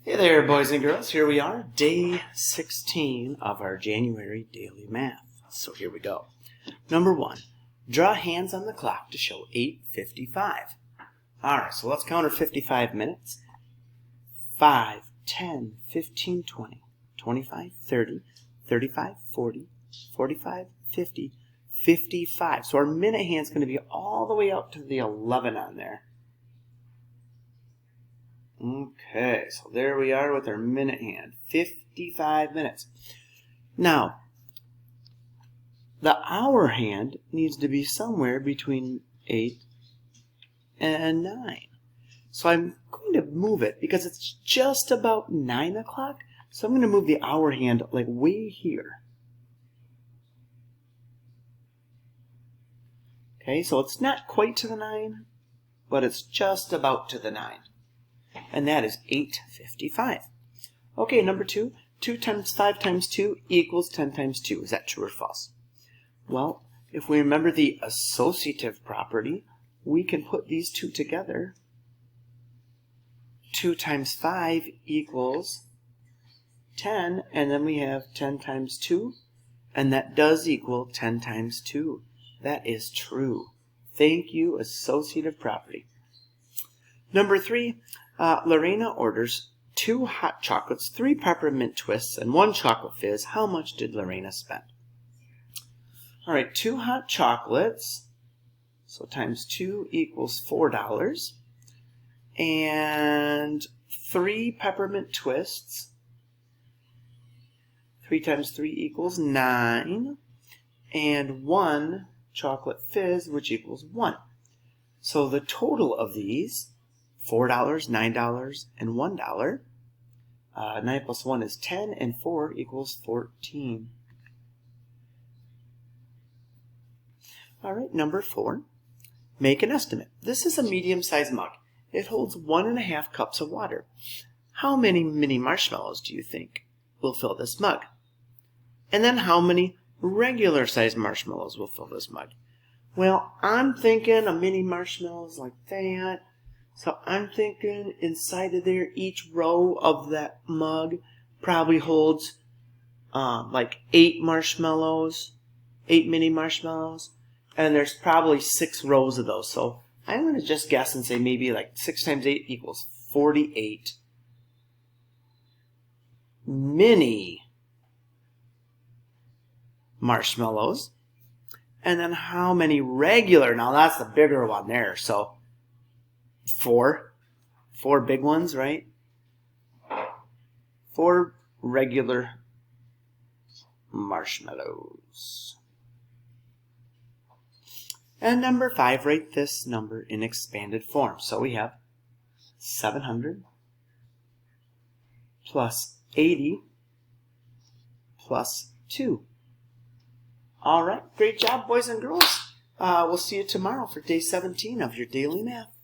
Hey there, boys and girls. Here we are, day 16 of our January daily math. So here we go. Number 1, draw hands on the clock to show 8:55. All right, so let's count our 55 minutes. 5, 10, 15, 20, 25, 30, 35, 40, 45, 50, 55. So our minute hand's going to be all the way up to the 11 on there. Okay, so there we are with our minute hand, 55 minutes. Now, the hour hand needs to be somewhere between 8 and 9. So I'm going to move it because it's just about 9 o'clock. So I'm going to move the hour hand like way here. Okay, so it's not quite to the 9, but it's just about to the 9. And that is 8:55. Okay, number 2. 2 times 5 times 2 equals 10 times 2. Is that true or false? Well, if we remember the associative property, we can put these two together. 2 times 5 equals 10, and then we have 10 times 2, and that does equal 10 times 2. That is true. Thank you, associative property. Number 3. Lorena orders 2 hot chocolates, 3 peppermint twists, and 1 chocolate fizz. How much did Lorena spend? All right, 2 hot chocolates, so times 2 equals $4. And 3 peppermint twists, 3 times 3 equals 9. And 1 chocolate fizz, which equals 1. So the total of these, $4, $9, and $1. 9 plus 1 is 10, and 4 equals 14. All right, number 4. Make an estimate. This is a medium-sized mug. It holds 1.5 cups of water. How many mini marshmallows do you think will fill this mug? And then how many regular-sized marshmallows will fill this mug? Well, I'm thinking a mini marshmallow is like that. So I'm thinking inside of there, each row of that mug probably holds like 8 marshmallows, 8 mini marshmallows. And there's probably 6 rows of those. So I'm going to just guess and say maybe like 6 times 8 equals 48 mini marshmallows. And then how many regular? Now that's the bigger one there. So 4 big ones, right? 4 regular marshmallows. And number 5, write this number in expanded form. So we have 700 plus 80 plus 2. All right, great job, boys and girls. We'll see you tomorrow for day 17 of your daily math.